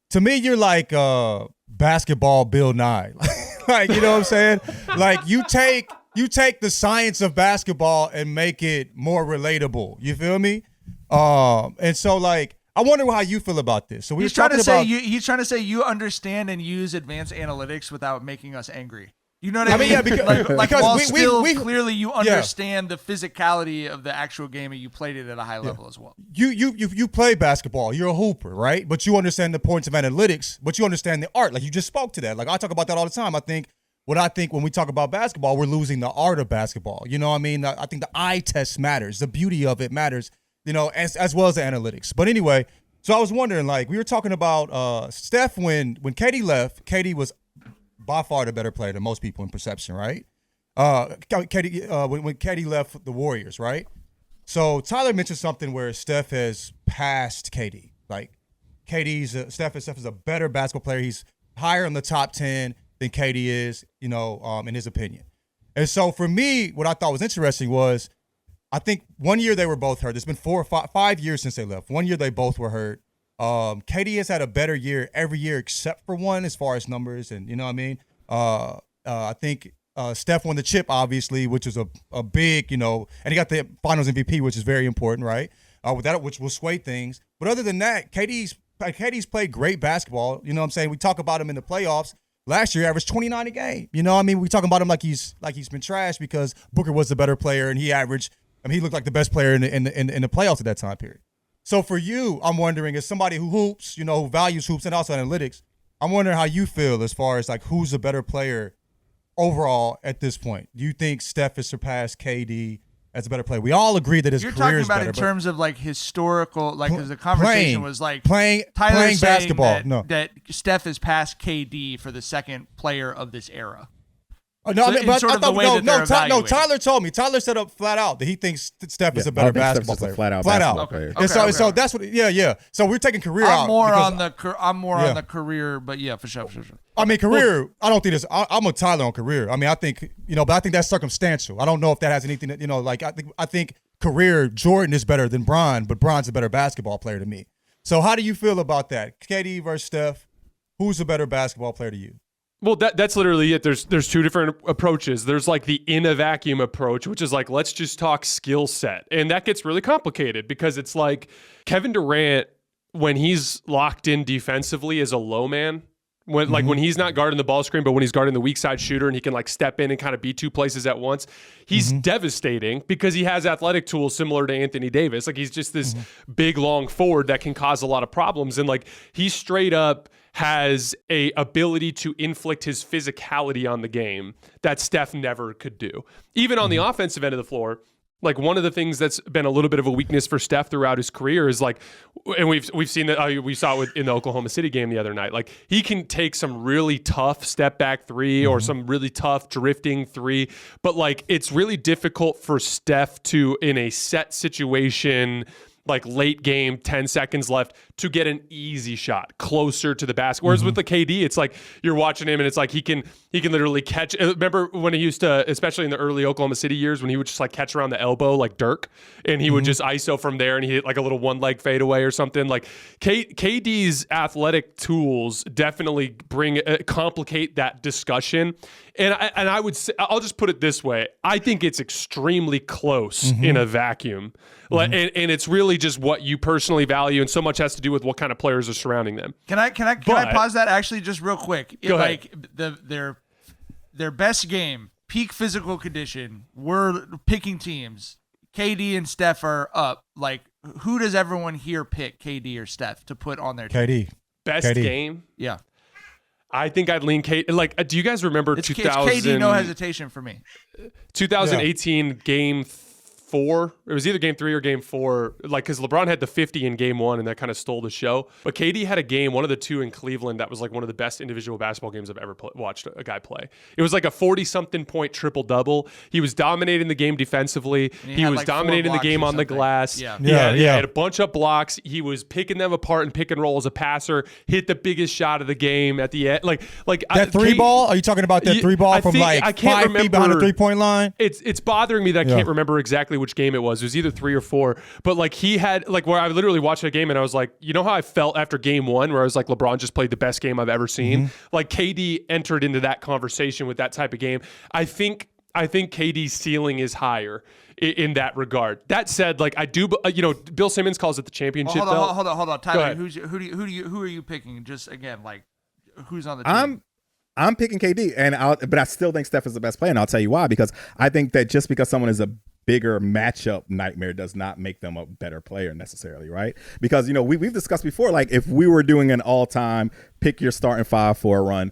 to me, you're like basketball Bill Nye. Like, you know what I'm saying? Like, you take the science of basketball and make it more relatable. You feel me? And so, like, I wonder how you feel about this. So he's trying to say you understand and use advanced analytics without making us angry. You know what I mean? Yeah, because clearly you understand the physicality of the actual game and you played it at a high level as well. You play basketball. You're a hooper, right? But you understand the points of analytics, but you understand the art. Like, you just spoke to that. Like, I talk about that all the time. I think when we talk about basketball, we're losing the art of basketball. You know what I mean? I think the eye test matters. The beauty of it matters, you know, as well as the analytics. But anyway, so I was wondering, like, we were talking about Steph when KD left. KD was by far the better player than most people in perception, right? When KD left the Warriors, right? So Tyler mentioned something where Steph has passed KD. Like, Steph is a better basketball player. He's higher in the top 10 than KD is, you know, in his opinion. And so for me, what I thought was interesting was, I think 1 year they were both hurt. It's been 4 or 5 years since they left. 1 year they both were hurt. KD has had a better year every year except for one as far as numbers, and you know what I mean? I think Steph won the chip, obviously, which was a big, you know, and he got the finals MVP, which is very important, right? With that, which will sway things. But other than that, KD's played great basketball. You know what I'm saying? We talk about him in the playoffs. Last year, averaged 29 a game. You know what I mean? We talking about him like he's been trashed because Booker was the better player, and he looked like the best player in the playoffs at that time period. So for you, I'm wondering, as somebody who hoops, you know, who values hoops and also analytics, I'm wondering how you feel as far as, like, who's a better player overall at this point. Do you think Steph has surpassed KD as a better player? We all agree that his career is better. You're talking about in terms of, like, historical, like, because the conversation was like playing basketball. That Steph has passed KD for the second player of this era. Tyler told me. Tyler said up flat out that he thinks Steph is a better basketball player. Flat out. Okay. So that's what. Yeah. So we're taking career out. I'm more on the career, but yeah, for sure. I mean, career. I don't think this. I'm a Tyler on career. I mean, I think, you know, but I think that's circumstantial. I don't know if that has anything. You know, like, I think career Jordan is better than Bron, but Bron's a better basketball player to me. So how do you feel about that? KD versus Steph. Who's a better basketball player to you? Well, that's literally it. There's two different approaches. There's like the in a vacuum approach, which is like, let's just talk skill set. And that gets really complicated because it's like Kevin Durant, when he's locked in defensively, is a low man. When he's not guarding the ball screen, but when he's guarding the weak side shooter and he can, like, step in and kind of be two places at once, he's devastating because he has athletic tools similar to Anthony Davis. Like, he's just this big, long forward that can cause a lot of problems. And, like, he straight up has a ability to inflict his physicality on the game that Steph never could do. Even on the offensive end of the floor, like, one of the things that's been a little bit of a weakness for Steph throughout his career is, like, and we've seen that, we saw it in the Oklahoma City game the other night. Like, he can take some really tough step back three or some really tough drifting three, but, like, it's really difficult for Steph to, in a set situation, like late game, 10 seconds left, to get an easy shot closer to the basket. Whereas with the KD, it's like you're watching him and it's like he can literally catch. Remember when he used to, especially in the early Oklahoma City years, when he would just like catch around the elbow like Dirk, and he would just ISO from there and he hit like a little one leg fadeaway or something. Like KD's athletic tools definitely complicate that discussion. And I would say, I'll just put it this way. I think it's extremely close in a vacuum. And it's really just what you personally value, and so much has to do with what kind of players are surrounding them. Can I pause that actually just real quick? Go ahead. Like their best game, peak physical condition, we're picking teams. KD and Steph are up. Like, who does everyone here pick, KD or Steph, to put on their team? KD. Best game? Yeah. I think I'd lean KD. Like, do you guys remember it's KD, no hesitation for me. 2018 game 4. It was either game 3 or game 4. Like, because LeBron had the 50 in game 1, and that kind of stole the show. But KD had a game, one of the two in Cleveland, that was like one of the best individual basketball games I've ever watched a guy play. It was like a 40-something point triple-double. He was dominating the game defensively. He was like dominating the game on the glass. Yeah. He had a bunch of blocks. He was picking them apart and pick and roll as a passer. Hit the biggest shot of the game at the end. Like that three ball? Are you talking about that three ball from like 5 feet behind the 3-point line? It's bothering me that I can't remember exactly which game it was. It was either 3 or 4. But like he had like where I literally watched a game and I was like, you know how I felt after game 1 where I was like, LeBron just played the best game I've ever seen. Like KD entered into that conversation with that type of game. I think KD's ceiling is higher in that regard. That said, like I do, Bill Simmons calls it the championship. Hold on, Tyler. Who are you picking? Just again, like who's on the team? I'm picking KD, but I still think Steph is the best player, and I'll tell you why. Because I think that just because someone is a bigger matchup nightmare does not make them a better player necessarily, right? Because we've discussed before, like if we were doing an all-time pick your starting 5 for a run,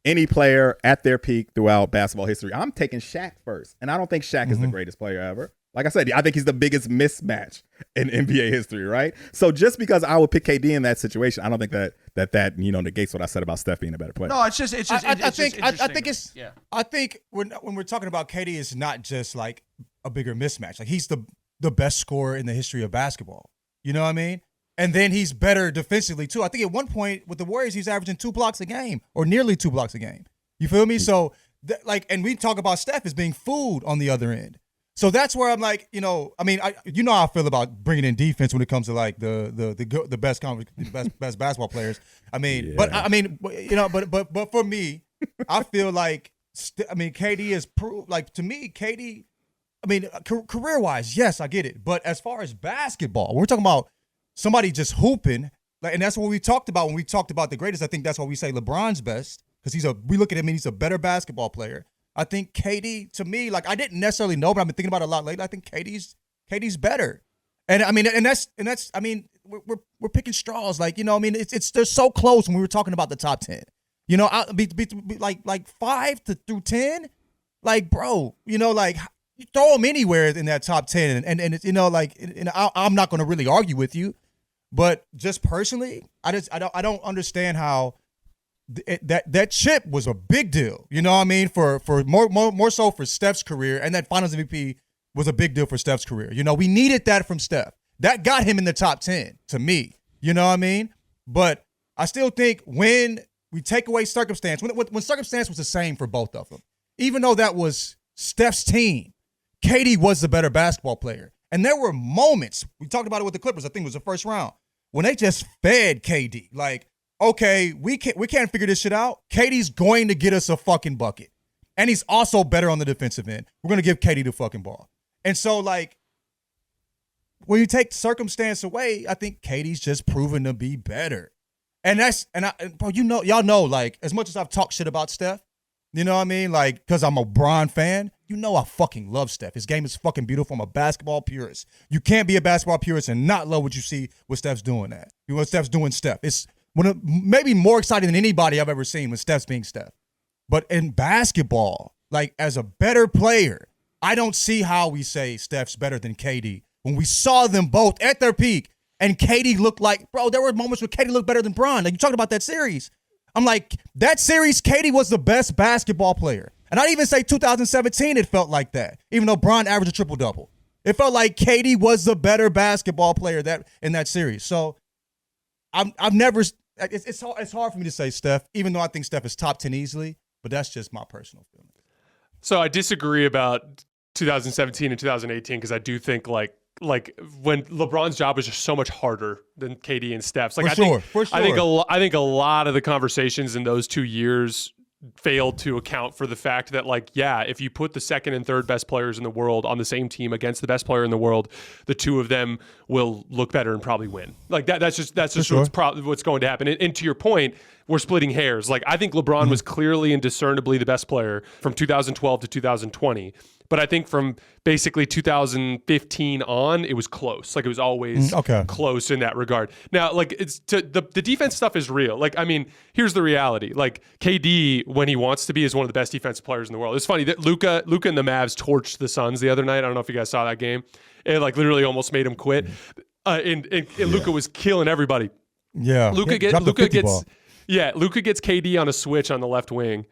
any player at their peak throughout basketball history, I'm taking Shaq first. And I don't think Shaq is the greatest player ever. Like I said, I think he's the biggest mismatch in NBA history, right? So just because I would pick KD in that situation, I don't think that negates what I said about Steph being a better player. No, it's just I think when we're talking about KD, it's not just like a bigger mismatch. Like he's the best scorer in the history of basketball. You know what I mean? And then he's better defensively, too. I think at one point with the Warriors, he's averaging 2 blocks a game or nearly 2 blocks a game. You feel me? So, and we talk about Steph as being fooled on the other end. So that's where I'm like, how I feel about bringing in defense when it comes to like the best basketball players. But for me, I feel like, KD is proved, like to me, KD, career-wise, yes, I get it. But as far as basketball, we're talking about somebody just hooping, like, and that's what we talked about when we talked about the greatest. I think that's why we say LeBron's best, because we look at him and he's a better basketball player. I think KD, to me, like I didn't necessarily know, but I've been thinking about it a lot lately. I think KD's better, and we're picking straws, like they're so close when we were talking about the top 10. Like 5 through 10, like bro, like. You throw them anywhere in that top 10, and I'm not going to really argue with you, but just personally, I don't understand how that chip was a big deal. You know what I mean? For more so for Steph's career, and that Finals MVP was a big deal for Steph's career. We needed that from Steph. That got him in the top 10 to me. You know what I mean? But I still think when we take away circumstance, when circumstance was the same for both of them, even though that was Steph's team, KD was the better basketball player. And there were moments, we talked about it with the Clippers, I think it was the first round, when they just fed KD. Like, okay, we can't figure this shit out. KD's going to get us a fucking bucket. And he's also better on the defensive end. We're going to give KD the fucking ball. And so, like, when you take circumstance away, I think KD's just proven to be better. And y'all know, like, as much as I've talked shit about Steph, you know what I mean? Like, because I'm a Bron fan, I fucking love Steph. His game is fucking beautiful. I'm a basketball purist. You can't be a basketball purist and not love what you see what Steph's doing that. What Steph's doing Steph. It's maybe more exciting than anybody I've ever seen when Steph's being Steph. But in basketball, like as a better player, I don't see how we say Steph's better than KD. When we saw them both at their peak and KD looked like, bro, there were moments where KD looked better than Bron. Like you talking about that series. I'm like, that series, KD was the best basketball player. And I'd even say 2017, it felt like that, even though Bron averaged a triple-double. It felt like KD was the better basketball player in that series. So I've never – it's hard for me to say Steph, even though I think Steph is top 10 easily, but that's just my personal feeling. So I disagree about 2017 and 2018 because I do think like when LeBron's job was just so much harder than KD and Steph's. Like For sure. I think a lot of the conversations in those 2 years failed to account for the fact that, like, yeah, if you put the second and third best players in the world on the same team against the best player in the world, the two of them will look better and probably win. Like that's just sure. what's going to happen. And to your point, we're splitting hairs. Like I think LeBron was clearly and discernibly the best player from 2012 to 2020. But I think from basically 2015 on, it was close. Like it was always close in that regard. Now, like the defense stuff is real. Like, I mean, here's the reality. Like KD, when he wants to be, is one of the best defensive players in the world. It's funny that Luka and the Mavs torched the Suns the other night. I don't know if you guys saw that game. It like literally almost made him quit. And Luka was killing everybody. Yeah. Luka gets KD on a switch on the left wing.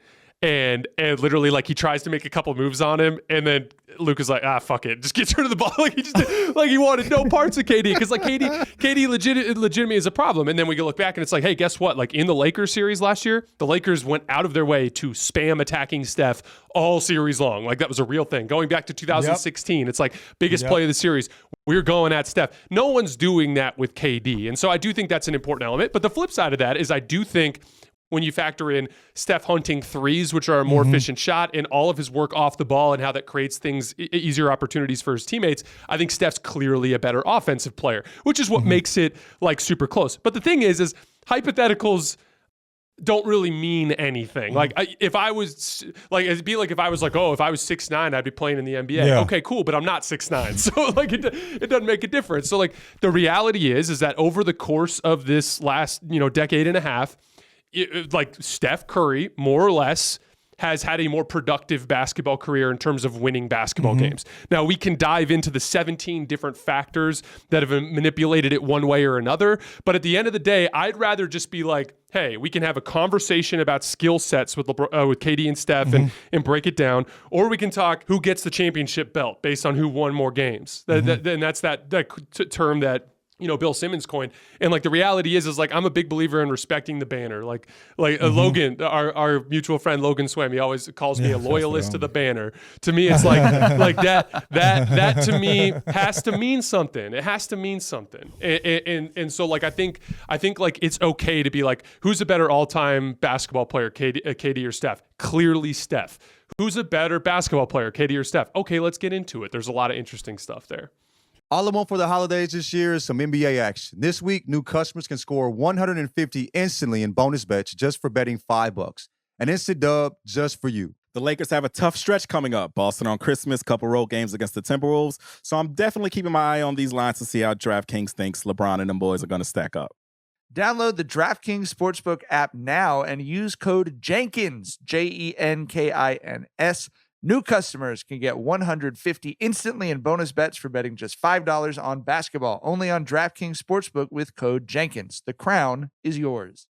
And literally, like, he tries to make a couple moves on him, and then Luke is like, fuck it, just gets rid of the ball. Like, he wanted no parts of KD, because like KD legitimately is a problem. And then we can look back and it's like, hey, guess what? Like, in the Lakers series last year, the Lakers went out of their way to spam attacking Steph all series long. Like, that was a real thing. Going back to 2016, it's like biggest play of the series. We're going at Steph. No one's doing that with KD. And so I do think that's an important element. But the flip side of that is I do think when you factor in Steph hunting threes, which are a more efficient shot, and all of his work off the ball and how that creates things, easier opportunities for his teammates, I think Steph's clearly a better offensive player, which is what makes it like super close. But the thing is hypotheticals don't really mean anything. Like, if I was like, it'd be like if I was like, oh, if I was 6'9", I'd be playing in the NBA. Yeah. Okay, cool, but I'm not 6'9", so like it doesn't make a difference. So like the reality is that over the course of this last decade and a half, like Steph Curry, more or less, has had a more productive basketball career in terms of winning basketball games. Now, we can dive into the 17 different factors that have manipulated it one way or another, but at the end of the day, I'd rather just be like, hey, we can have a conversation about skill sets with KD and Steph and break it down, or we can talk who gets the championship belt based on who won more games. And that's that term that Bill Simmons coined. And like the reality is like I'm a big believer in respecting the banner. Like Logan, our mutual friend Logan Swam, he always calls me a loyalist to the banner. To me, it's like that to me has to mean something. It has to mean something. And so like I think like it's okay to be like, who's a better all-time basketball player, KD or Steph? Clearly Steph. Who's a better basketball player, KD or Steph? Okay, let's get into it. There's a lot of interesting stuff there. All I want for the holidays this year is some NBA action. This week, new customers can score $150 instantly in bonus bets just for betting $5. An instant dub just for you. The Lakers have a tough stretch coming up. Boston on Christmas, couple road games against the Timberwolves. So I'm definitely keeping my eye on these lines to see how DraftKings thinks LeBron and them boys are going to stack up. Download the DraftKings Sportsbook app now and use code Jenkins, JENKINS. New customers can get $150 instantly in bonus bets for betting just $5 on basketball. Only on DraftKings Sportsbook with code Jenkins. The crown is yours.